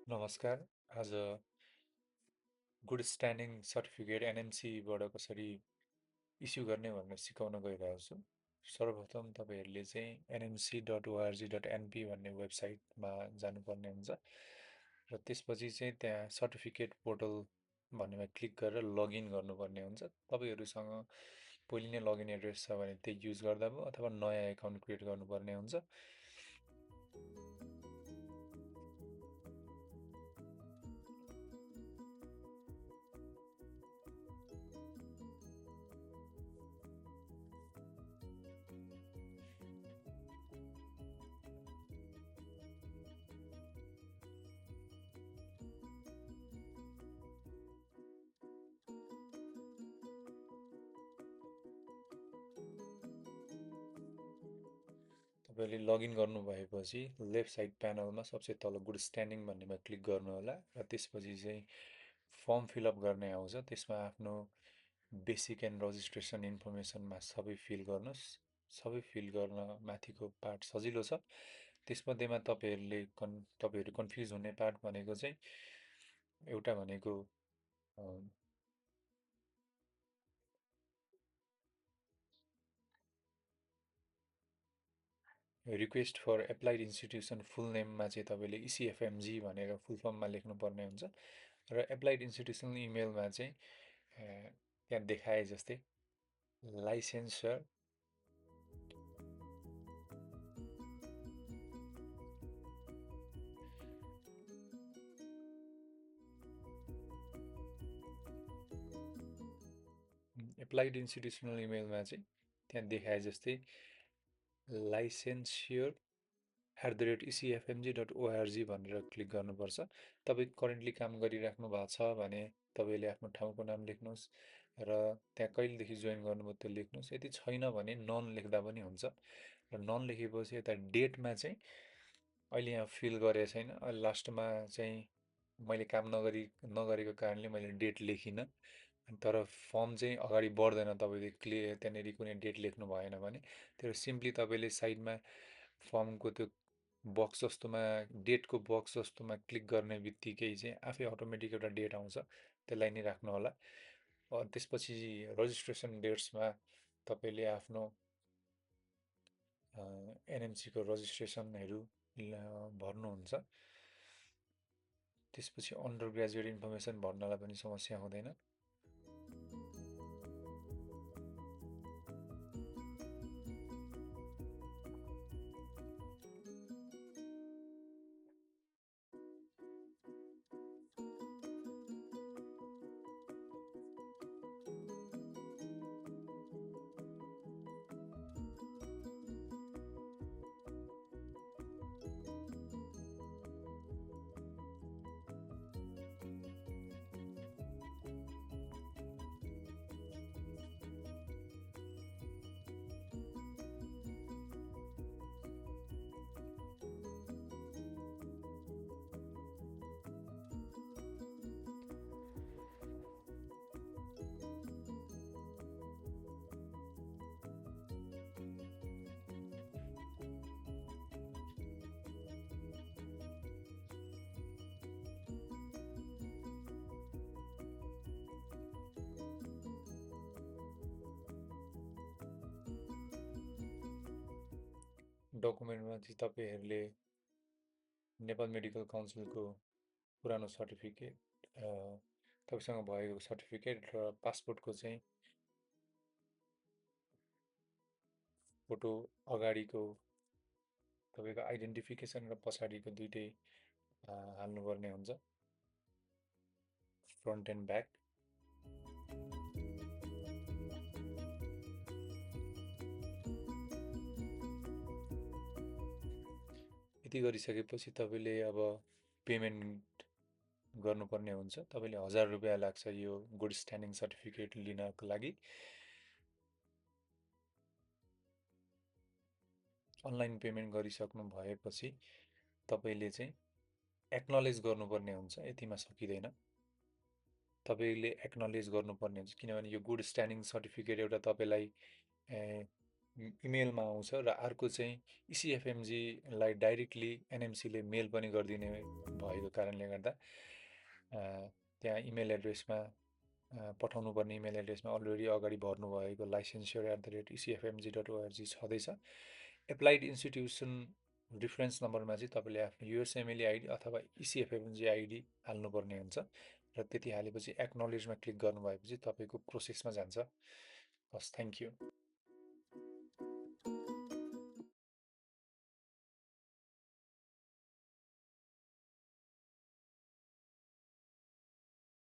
नमस्कार। आज good standing certificate एनएमसीबाट कसरी इस्यु गर्ने भनेर सिकाउन गइरहेको छु। सर्वप्रथम तपाईँहरूले चाहिँ nmc.org.np भन्ने वेबसाइटमा जानुपर्ने हुन्छ र त्यसपछि चाहिँ त्यहाँ सर्टिफिकेट पोर्टल भन्नेमा क्लिक गरेर लगइन गर्नुपर्ने हुन्छ। तपाईँहरूसँग पहिले नै लगइन एड्रेस छ भने त्यही युज गर्दा भयो अथवा नयाँ एकाउन्ट क्रिएट गर्नुपर्ने हुन्छ। तपाईँले लगइन गर्नुभएपछि लेफ्ट साइड प्यानलमा सबसे तल गुड स्ट्यान्डिङ भन्नेमा क्लिक गर्नुहोला र त्यसपछि चाहिँ फर्म फिलअप गर्ने आउँछ। त्यसमा आफ्नो बेसिक एन्ड रजिस्ट्रेसन इन्फर्मेसनमा सबै फिल गर्नुहोस्। सबै फिल गर्न माथिको पार्ट सजिलो छ। त्यसमध्येमा तपाईँहरू कन्फ्युज हुने पार्ट भनेको चाहिँ एउटा भनेको रिक्वेस्ट फर एप्लाइड इन्स्टिट्युसन फुल नेममा चाहिँ तपाईँले इसिएफएमजी भनेर फुल फर्ममा लेख्नुपर्ने हुन्छ र एप्लाइड इन्स्टिट्युसनल इमेलमा चाहिँ त्यहाँ देखाए जस्तै लाइसेन्सर एप्लाइड इन्स्टिट्युसनल इमेलमा चाहिँ त्यहाँ देखाए जस्तै लाइसेन्सियर @ecfmg.org भनेर क्लिक गर्नुपर्छ। तपाईँ करेन्टली काम गरिराख्नु भएको छ भने तपाईँले आफ्नो ठाउँको नाम लेख्नुहोस् र त्यहाँ कहिलेदेखि जोइन गर्नुभयो त्यो लेख्नुहोस्। यदि छैन भने नन लेख्दा पनि हुन्छ र नन लेखेपछि यता डेटमा चाहिँ अहिले यहाँ फिल गरेको छैन। लास्टमा चाहिँ मैले काम नगरेको कारणले मैले डेट लेखिनँ। तर फर्म चाहिँ अगाडि बढ्दैन तपाईँले त्यहाँनिर कुनै डेट लेख्नु भएन भने। त्यो सिम्पली तपाईँले साइडमा फर्मको त्यो बक्स जस्तोमा डेटको बक्स जस्तोमा क्लिक गर्ने बित्तिकै चाहिँ आफै अटोमेटिक एउटा डेट आउँछ, त्यसलाई नै राख्नु होला। त्यसपछि रजिस्ट्रेसन डेट्समा तपाईँले आफ्नो एनएमसीको रजिस्ट्रेसनहरू भर्नुहुन्छ। त्यसपछि अन्डर ग्रेजुएट इन्फर्मेसन भर्नलाई पनि समस्या हुँदैन। डकुमेन्टमा चाहिँ तपाईँहरूले नेपाल मेडिकल काउन्सिलको पुरानो सर्टिफिकेट, तपाईँसँग भएको सर्टिफिकेट र पासपोर्टको चाहिँ फोटो, अगाडिको तपाईँको आइडेन्टिफिकेसन र पछाडिको दुइटै हाल्नुपर्ने हुन्छ, फ्रन्ट एन्ड ब्याक। यति गरिसकेपछि तपाईँले अब पेमेन्ट गर्नुपर्ने हुन्छ। तपाईँले 1000 रुपियाँ लाग्छ यो गुड स्ट्यान्डिङ सर्टिफिकेट लिनको लागि। अनलाइन पेमेन्ट गरिसक्नु भएपछि तपाईँले चाहिँ एक्नलेज गर्नुपर्ने हुन्छ, यतिमा सकिँदैन। तपाईँले एक्नलेज गर्नुपर्ने हुन्छ किनभने यो गुड स्ट्यान्डिङ सर्टिफिकेट एउटा तपाईँलाई इमेलमा आउँछ र अर्को चाहिँ इसिएफएमजीलाई डाइरेक्टली एनएमसीले मेल पनि गरिदिने भएको कारणले गर्दा त्यहाँ इमेल एड्रेसमा पठाउनु पर्ने इमेल एड्रेसमा अलरेडी अगाडि भर्नुभएको licensure@ecfmg.org छँदैछ। एप्लाइड इन्स्टिट्युसन रिफरेन्स नम्बरमा चाहिँ तपाईँले आफ्नो युएसएमएलई आइडी अथवा इसिएफएमजी आइडी हाल्नुपर्ने हुन्छ र त्यति हालेपछि एक्नोलेजमा क्लिक गर्नुभएपछि तपाईँको प्रोसेसमा जान्छ। हस्, थ्याङ्क यू।